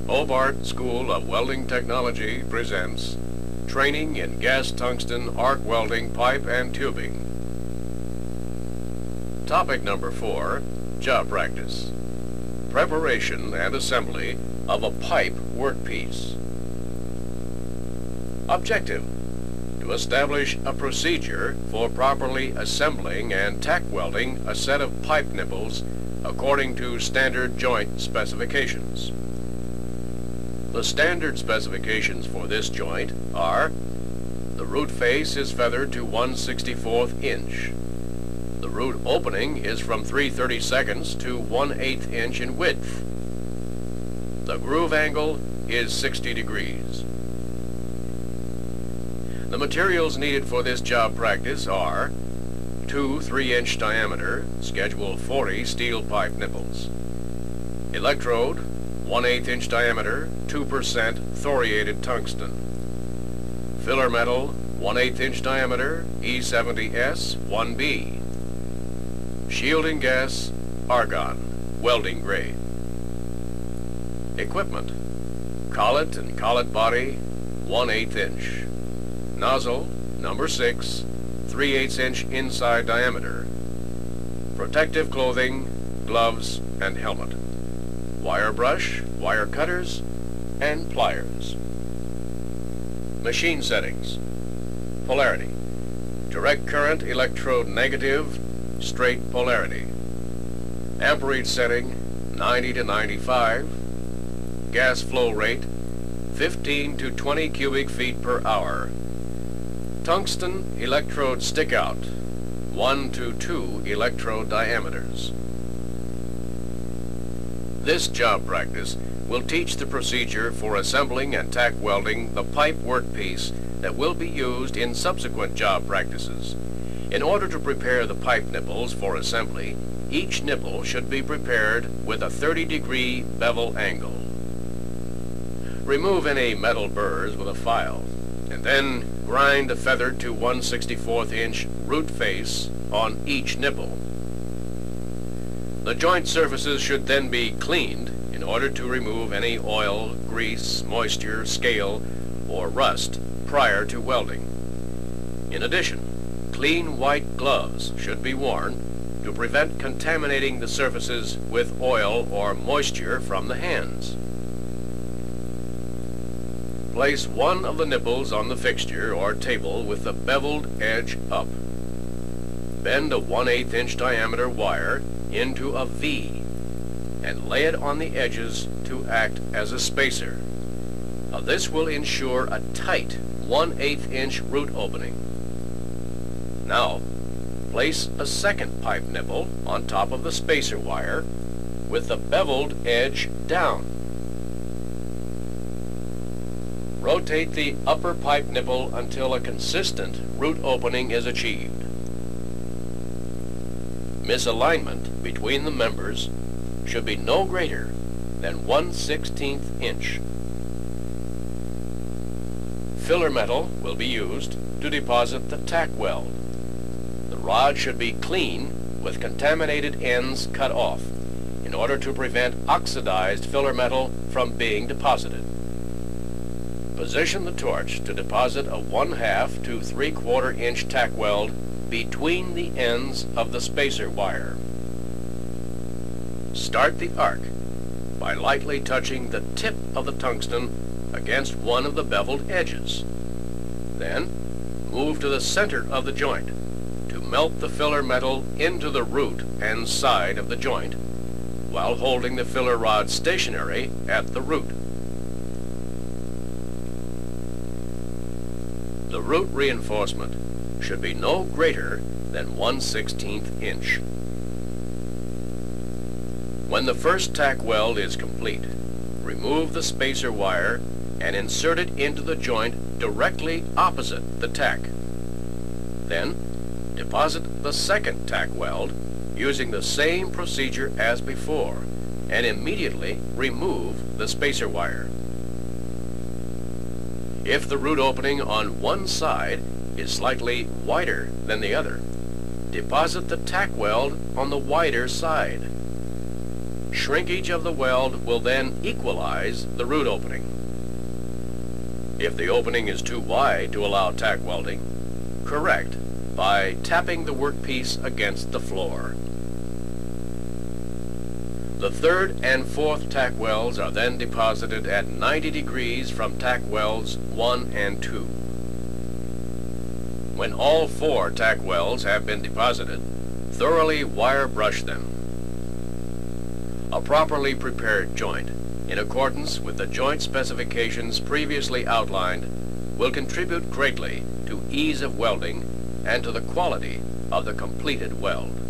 Hobart School of Welding Technology presents Training in Gas Tungsten Arc Welding Pipe and Tubing. Topic number 4, Job Practice. Preparation and assembly of a pipe workpiece. Objective: to establish a procedure for properly assembling and tack welding a set of pipe nipples according to standard joint specifications. The standard specifications for this joint are: the root face is feathered to 1/64 inch. The root opening is from 3/32 to 1/8 inch in width. The groove angle is 60 degrees. The materials needed for this job practice are 2 3-inch diameter Schedule 40 steel pipe nipples, electrode 1/8 inch diameter 2% thoriated tungsten, filler metal 1/8 inch diameter E70S 1B, shielding gas argon welding grade. Equipment: collet and collet body 1/8 inch, nozzle number 6 3/8 inch inside diameter, protective clothing, gloves and helmet, wire brush, wire cutters and pliers. Machine settings: polarity, direct current electrode negative, straight polarity, amperage setting 90 to 95, gas flow rate 15 to 20 cubic feet per hour, tungsten electrode stickout 1 to 2 electrode diameters. This job practice will teach the procedure for assembling and tack welding the pipe workpiece that will be used in subsequent job practices. In order to prepare the pipe nipples for assembly, each nipple should be prepared with a 30-degree bevel angle. Remove any metal burrs with a file, and then grind the feathered to 1/64 inch root face on each nipple. The joint surfaces should then be cleaned in order to remove any oil, grease, moisture, scale, or rust prior to welding. In addition, clean white gloves should be worn to prevent contaminating the surfaces with oil or moisture from the hands. Place one of the nipples on the fixture or table with the beveled edge up. Bend a 1/8 inch diameter wire into a V and lay it on the edges to act as a spacer. This will ensure a tight 1/8 inch root opening. Now, place a second pipe nipple on top of the spacer wire with the beveled edge down. Rotate the upper pipe nipple until a consistent root opening is achieved. Misalignment between the members should be no greater than 1/16 inch. Filler metal will be used to deposit the tack weld. The rod should be clean with contaminated ends cut off in order to prevent oxidized filler metal from being deposited. Position the torch to deposit a 1/2 to 3/4 inch tack weld between the ends of the spacer wire. Start the arc by lightly touching the tip of the tungsten against one of the beveled edges. Then move to the center of the joint to melt the filler metal into the root and side of the joint while holding the filler rod stationary at the root. The root reinforcement should be no greater than 1/16 inch. When the first tack weld is complete, remove the spacer wire and insert it into the joint directly opposite the tack. Then, deposit the second tack weld using the same procedure as before and immediately remove the spacer wire. If the root opening on one side is slightly wider than the other, deposit the tack weld on the wider side. shrinkage of the weld will then equalize the root opening. If the opening is too wide to allow tack welding, correct by tapping the workpiece against the floor. The third and fourth tack welds are then deposited at 90 degrees from tack welds 1 and 2. When all 4 tack welds have been deposited, thoroughly wire brush them. A properly prepared joint, in accordance with the joint specifications previously outlined, will contribute greatly to ease of welding and to the quality of the completed weld.